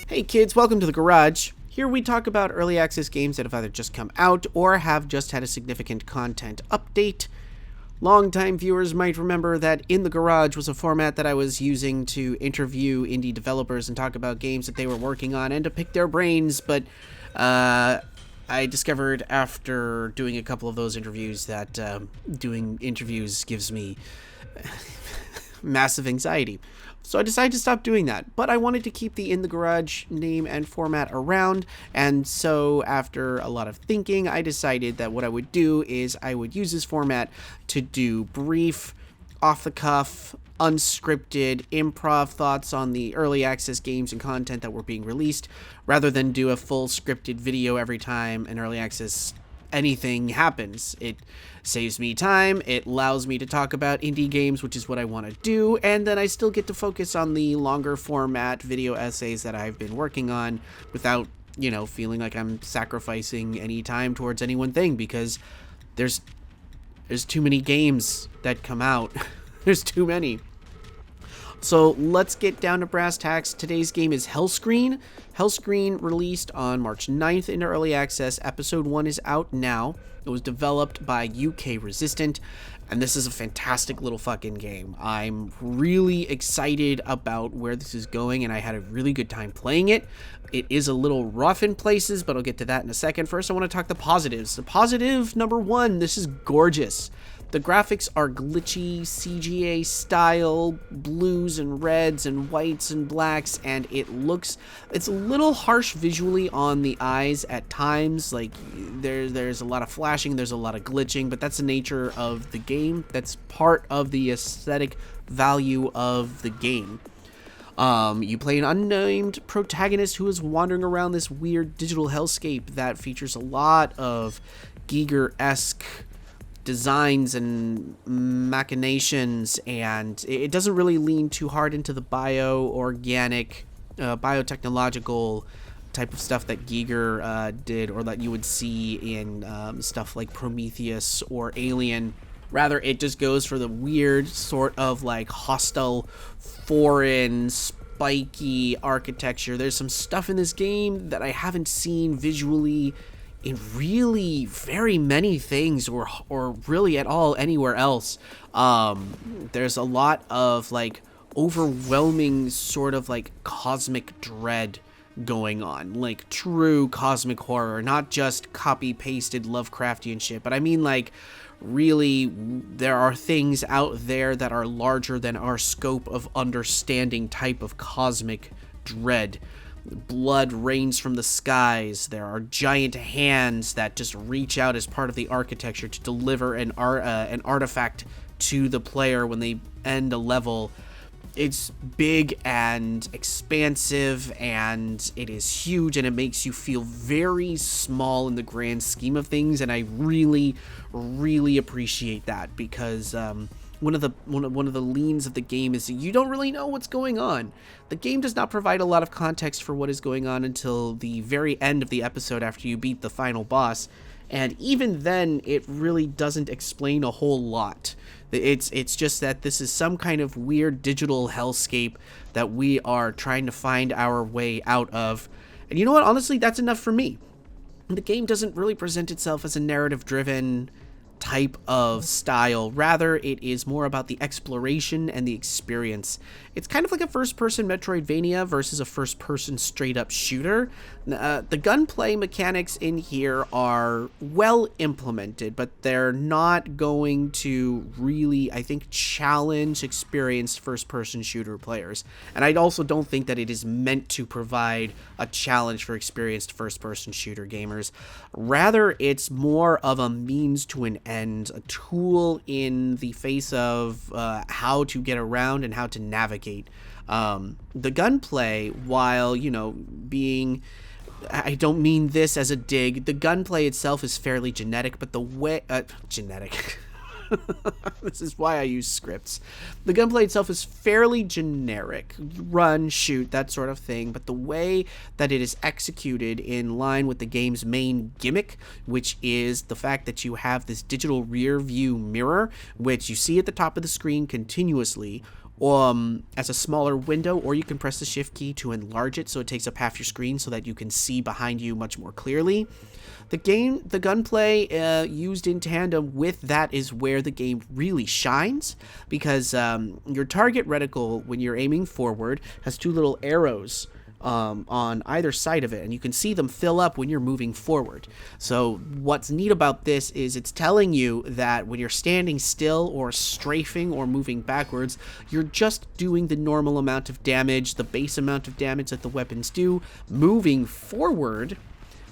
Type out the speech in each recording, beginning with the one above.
Hey kids, welcome to the garage. Here we talk about early access games that have either just come out or have just had a significant content update. Longtime viewers might remember that In the Garage was a format that I was using to interview indie developers and talk about games that they were working on and to pick their brains, but I discovered after doing a couple of those interviews that doing interviews gives me massive anxiety. So I decided to stop doing that, but I wanted to keep the In the Garage name and format around, and so after a lot of thinking, I decided that what I would do is I would use this format to do brief, off-the-cuff, unscripted, improv thoughts on the early access games and content that were being released, rather than do a full scripted video every time an early access anything happens. It saves me time, it allows me to talk about indie games, which is what I want to do, and then I still get to focus on the longer format video essays that I've been working on without, feeling like I'm sacrificing any time towards any one thing, because there's too many games that come out. There's too many. So let's get down to brass tacks. Today's game is Hellscreen. Hellscreen released on March 9th into early access. Episode 1 is out now. It was developed by UK Resistant, and this is a fantastic little fucking game. I'm really excited about where this is going, and I had a really good time playing it. It is a little rough in places, but I'll get to that in a second. First, I want to talk the positives. The positive number 1, this is gorgeous. The graphics are glitchy, CGA style, blues and reds and whites and blacks, and it's a little harsh visually on the eyes at times. Like, there's a lot of flashing, there's a lot of glitching, but that's the nature of the game. That's part of the aesthetic value of the game. You play an unnamed protagonist who is wandering around this weird digital hellscape that features a lot of Giger-esque designs and machinations, and it doesn't really lean too hard into the biotechnological type of stuff that Giger did, or that you would see in stuff like Prometheus or Alien. Rather, it just goes for the weird sort of like hostile, foreign, spiky architecture. There's some stuff in this game that I haven't seen visually in really very many things or really at all anywhere else. There's a lot of like overwhelming sort of like cosmic dread going on, like true cosmic horror, not just copy pasted Lovecraftian shit, but I mean like really there are things out there that are larger than our scope of understanding type of cosmic dread. Blood rains from the skies. There are giant hands that just reach out as part of the architecture to deliver an artifact to the player when they end a level. It's big and expansive, and it is huge, and it makes you feel very small in the grand scheme of things, and I really, really appreciate that, because one of the leans of the game is that you don't really know what's going on. The game does not provide a lot of context for what is going on until the very end of the episode after you beat the final boss, and even then it really doesn't explain a whole lot. It's just that this is some kind of weird digital hellscape that we are trying to find our way out of. And you know what? Honestly, that's enough for me. The game doesn't really present itself as a narrative-driven type of style. Rather, it is more about the exploration and the experience. It's kind of like a first-person Metroidvania versus a first-person straight-up shooter. The gunplay mechanics in here are well implemented, but they're not going to really, I think, challenge experienced first-person shooter players. And I also don't think that it is meant to provide a challenge for experienced first-person shooter gamers. Rather, it's more of a means to an end, a tool in the face of how to get around and how to navigate. The gunplay, while, being... I don't mean this as a dig. The gunplay itself is fairly genetic, but the way... genetic. This is why I use scripts. The gunplay itself is fairly generic. Run, shoot, that sort of thing. But the way that it is executed in line with the game's main gimmick, which is the fact that you have this digital rear view mirror, which you see at the top of the screen continuously, as a smaller window, or you can press the shift key to enlarge it so it takes up half your screen so that you can see behind you much more clearly. The gunplay used in tandem with that is where the game really shines, because your target reticle, when you're aiming forward, has two little arrows on either side of it, and you can see them fill up when you're moving forward. So what's neat about this is it's telling you that when you're standing still or strafing or moving backwards, you're just doing the normal amount of damage, the base amount of damage that the weapons do. Moving forward,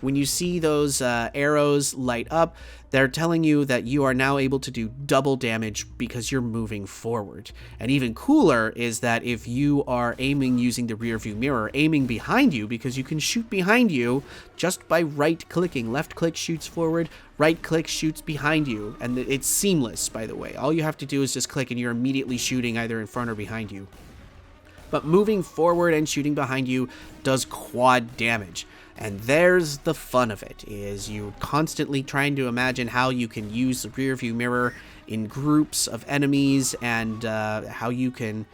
when you see those arrows light up, they're telling you that you are now able to do double damage because you're moving forward. And even cooler is that if you are aiming using the rear view mirror, aiming behind you, because you can shoot behind you just by right-clicking. Left click shoots forward, right click shoots behind you. And it's seamless, by the way. All you have to do is just click and you're immediately shooting either in front or behind you. But moving forward and shooting behind you does quad damage. And there's the fun of it, is you're constantly trying to imagine how you can use the rear view mirror in groups of enemies, and how you can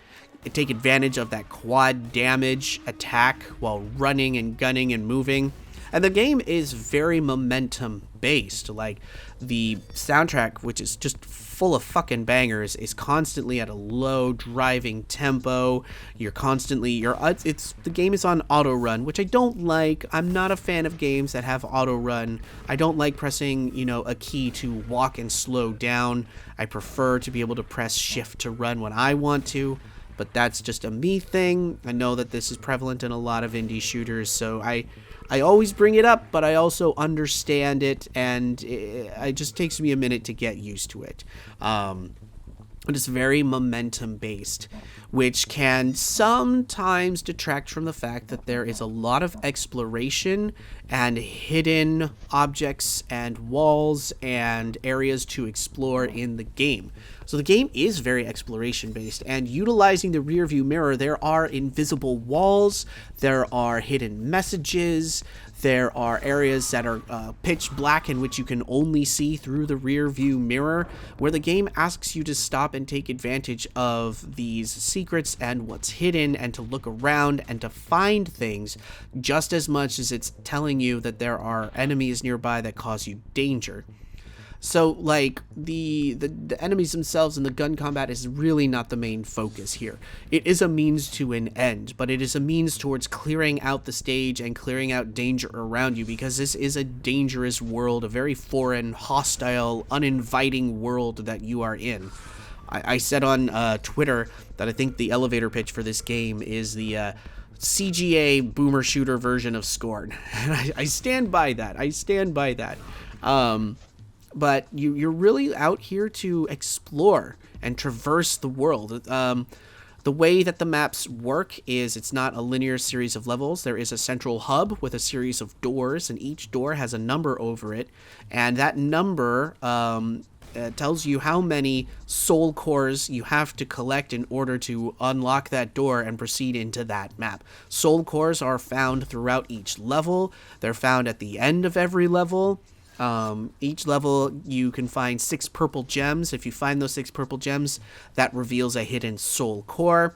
take advantage of that quad damage attack while running and gunning and moving. And the game is very momentum based. Like, the soundtrack, which is just full of fucking bangers, is constantly at a low driving tempo. You're constantly the game is on auto run, which I don't like. I'm not a fan of games that have auto run. I don't like pressing, a key to walk and slow down. I prefer to be able to press shift to run when I want to. But that's just a me thing. I know that this is prevalent in a lot of indie shooters, so I always bring it up, but I also understand it, and it just takes me a minute to get used to it. But it's very momentum-based, which can sometimes detract from the fact that there is a lot of exploration and hidden objects and walls and areas to explore in the game. So the game is very exploration-based, and utilizing the rear view mirror, there are invisible walls, there are hidden messages, there are areas that are pitch black in which you can only see through the rear view mirror, where the game asks you to stop and take advantage of these secrets and what's hidden, and to look around and to find things, just as much as it's telling you that there are enemies nearby that cause you danger. So, like, the enemies themselves and the gun combat is really not the main focus here. It is a means to an end, but it is a means towards clearing out the stage and clearing out danger around you, because this is a dangerous world, a very foreign, hostile, uninviting world that you are in. I said on Twitter that I think the elevator pitch for this game is the CGA boomer shooter version of Scorn. And I stand by that. But you're really out here to explore and traverse the world. The way that the maps work is it's not a linear series of levels. There is a central hub with a series of doors, and each door has a number over it. And that number tells you how many soul cores you have to collect in order to unlock that door and proceed into that map. Soul cores are found throughout each level. They're found at the end of every level. Each level you can find 6 purple gems. If you find those 6 purple gems, that reveals a hidden soul core.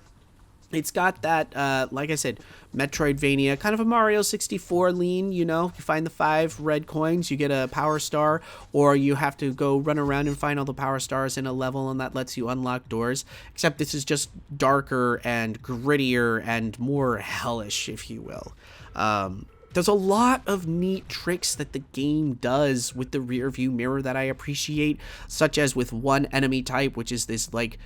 It's got that, like I said, Metroidvania, kind of a Mario 64 lean, you find the 5 red coins, you get a power star, or you have to go run around and find all the power stars in a level, and that lets you unlock doors. Except this is just darker and grittier and more hellish, if you will. There's a lot of neat tricks that the game does with the rear view mirror that I appreciate, such as with one enemy type, which is this, like,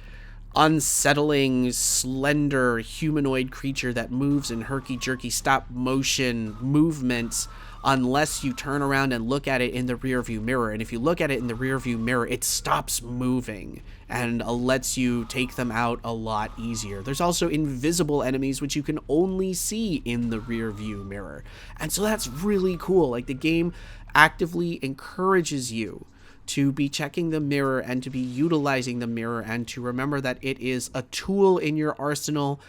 unsettling, slender humanoid creature that moves in herky-jerky stop-motion movements unless you turn around and look at it in the rear view mirror. And if you look at it in the rear view mirror, it stops moving and lets you take them out a lot easier. There's also invisible enemies which you can only see in the rear view mirror. And so that's really cool. Like, the game actively encourages you to be checking the mirror and to be utilizing the mirror, and to remember that it is a tool in your arsenal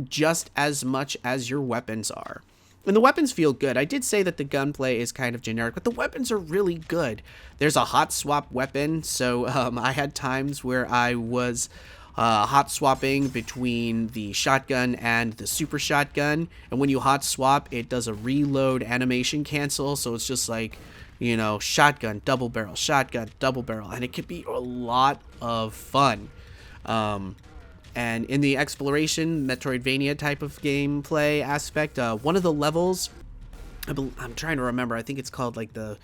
just as much as your weapons are. And the weapons feel good. I did say that the gunplay is kind of generic, but the weapons are really good. There's a hot swap weapon, so I had times where I was hot swapping between the shotgun and the super shotgun. And when you hot swap, it does a reload animation cancel. So it's just like, you know, shotgun, double barrel, shotgun, double barrel. And it can be a lot of fun. And in the exploration, Metroidvania type of gameplay aspect, one of the levels, I'm trying to remember, I think it's called like the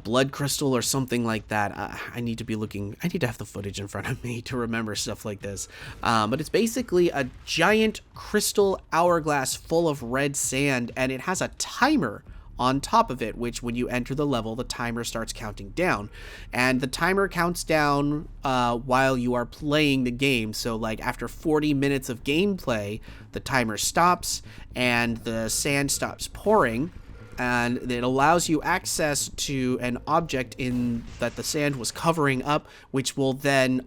blood crystal or something like that. I need to have the footage in front of me to remember stuff like this. But it's basically a giant crystal hourglass full of red sand, and it has a timer on top of it, which when you enter the level, the timer starts counting down. And the timer counts down while you are playing the game. So like after 40 minutes of gameplay, the timer stops and the sand stops pouring. And it allows you access to an object in that the sand was covering up, which will then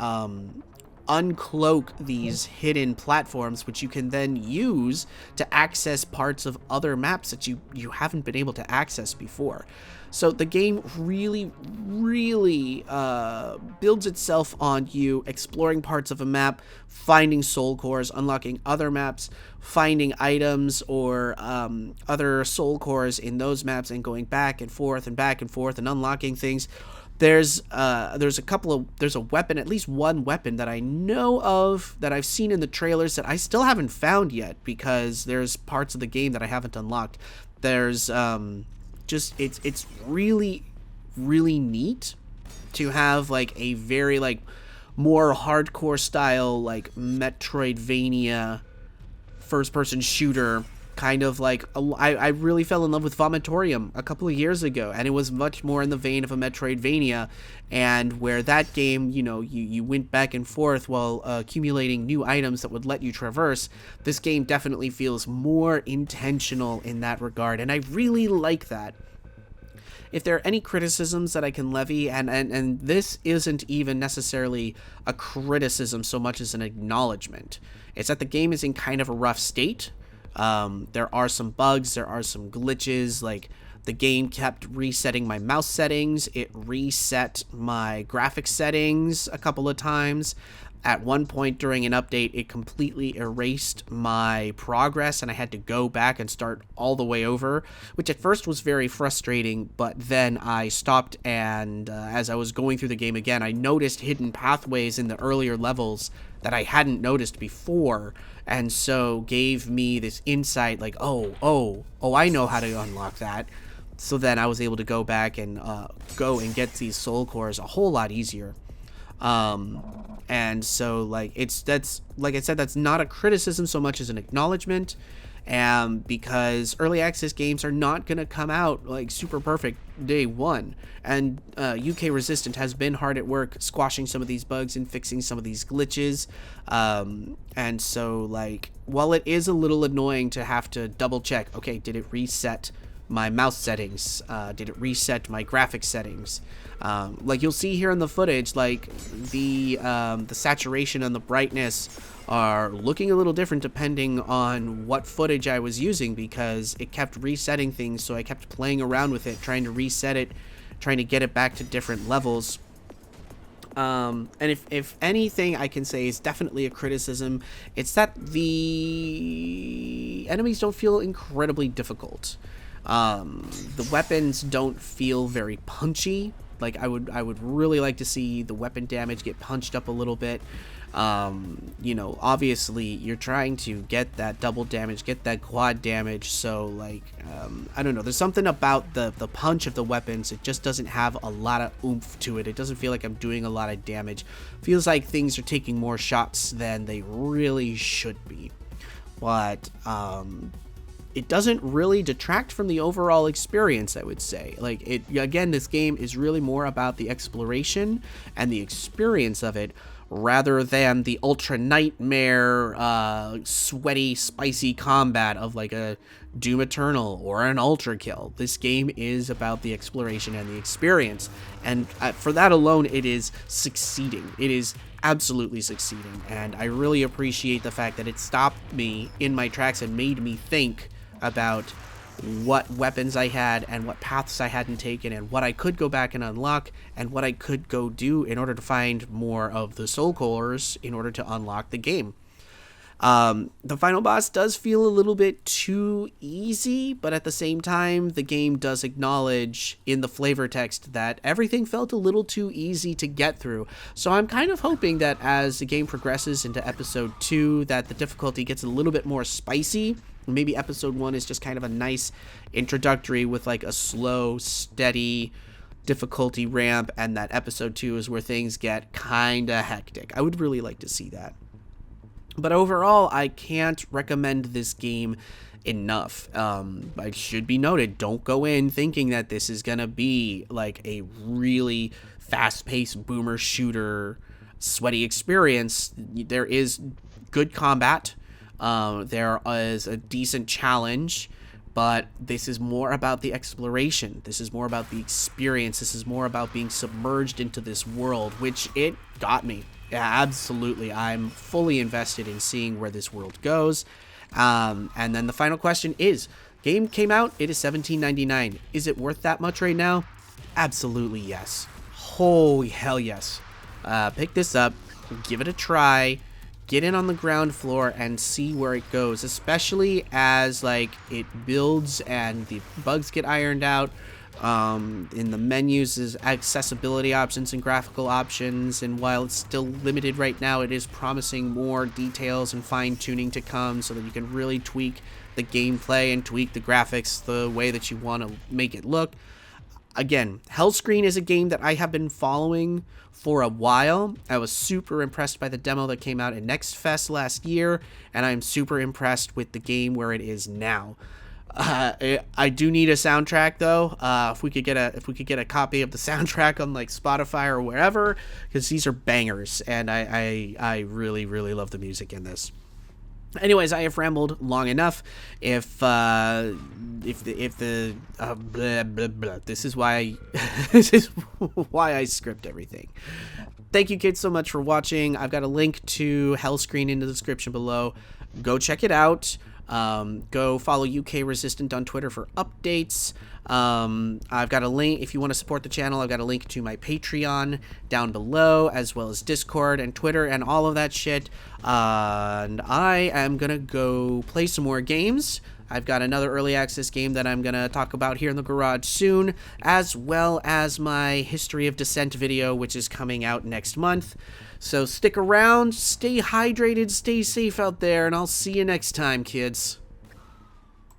uncloak these hidden platforms, which you can then use to access parts of other maps that you haven't been able to access before. So the game really builds itself on you exploring parts of a map, finding soul cores, unlocking other maps, finding items or other soul cores in those maps, and going back and forth and unlocking things. There's a weapon, at least one weapon that I know of that I've seen in the trailers that I still haven't found yet because there's parts of the game that I haven't unlocked. There's it's really neat to have like a very like more hardcore style like Metroidvania first person shooter kind of like I really fell in love with Vomitorium a couple of years ago, and it was much more in the vein of a Metroidvania, and where that game, you know, you went back and forth while accumulating new items that would let you traverse. This game definitely feels more intentional in that regard, and I really like that. If there are any criticisms that I can levy, and this isn't even necessarily a criticism so much as an acknowledgement, it's that the game is in kind of a rough state. There are some bugs, there are some glitches, like the game kept resetting my mouse settings, it reset my graphics settings a couple of times. At one point during an update, it completely erased my progress, and I had to go back and start all the way over, which at first was very frustrating, but then I stopped, and as I was going through the game again, I noticed hidden pathways in the earlier levels that I hadn't noticed before, and so gave me this insight like, oh, I know how to unlock that. So then I was able to go back and go and get these soul cores a whole lot easier. And so like that's like I said, that's not a criticism so much as an acknowledgement, because early access games are not going to come out like super perfect day one, and UK Resistant has been hard at work squashing some of these bugs and fixing some of these glitches, and so like while it is a little annoying to have to double check, okay, did it reset my mouse settings, did it reset my graphics settings, like you'll see here in the footage, like the saturation and the brightness are looking a little different depending on what footage I was using, because it kept resetting things, so I kept playing around with it, trying to reset it, trying to get it back to different levels. And if anything I can say is definitely a criticism, it's that the enemies don't feel incredibly difficult. The weapons don't feel very punchy. Like I would really like to see the weapon damage get punched up a little bit. You know, obviously you're trying to get that double damage, get that quad damage, so like I don't know, there's something about the punch of the weapons. It just doesn't have a lot of oomph to it. It doesn't feel like I'm doing a lot of damage. Feels like things are taking more shots than they really should be. But it doesn't really detract from the overall experience, I would say. Like, it again, this game is really more about the exploration and the experience of it, rather than the ultra nightmare, sweaty, spicy combat of like a Doom Eternal or an Ultra Kill. This game is about the exploration and the experience, and for that alone, it is succeeding. It is absolutely succeeding, and I really appreciate the fact that it stopped me in my tracks and made me think about what weapons I had and what paths I hadn't taken and what I could go back and unlock and what I could go do in order to find more of the soul cores in order to unlock the game. The final boss does feel a little bit too easy, but at the same time, the game does acknowledge in the flavor text that everything felt a little too easy to get through. So I'm kind of hoping that as the game progresses into episode 2, that the difficulty gets a little bit more spicy. Maybe episode 1 is just kind of a nice introductory with like a slow, steady difficulty ramp, and that episode 2 is where things get kind of hectic. I would really like to see that. But overall, I can't recommend this game enough. It should be noted, don't go in thinking that this is going to be like a really fast-paced boomer shooter, sweaty experience. There is good combat. There is a decent challenge. But this is more about the exploration. This is more about the experience. This is more about being submerged into this world, which it got me. Yeah, absolutely. I'm fully invested in seeing where this world goes. And then the final question is, game came out, it is $17.99. Is it worth that much right now? Absolutely yes. Holy hell yes. Pick this up, give it a try, get in on the ground floor and see where it goes, especially as like it builds and the bugs get ironed out. In the menus is accessibility options and graphical options, and while it's still limited right now, it is promising more details and fine-tuning to come so that you can really tweak the gameplay and tweak the graphics the way that you want to make it look. Again, Hellscreen is a game that I have been following for a while. I was super impressed by the demo that came out at Next Fest last year, and I'm super impressed with the game where it is now. I do need a soundtrack though. If we could get a copy of the soundtrack on like Spotify or wherever, because these are bangers, and I really love the music in this. Anyways, I have rambled long enough. If the blah, blah, blah. This is why I script everything. Thank you kids so much for watching. I've got a link to Hellscreen in the description below. Go check it out. Go follow UK Resistant on Twitter for updates. I've got a link, if you want to support the channel, I've got a link to my Patreon down below, as well as Discord and Twitter and all of that shit. And I am gonna go play some more games. I've got another early access game that I'm gonna talk about here in the garage soon, as well as my History of Descent video, which is coming out next month. So stick around, stay hydrated, stay safe out there, and I'll see you next time, kids.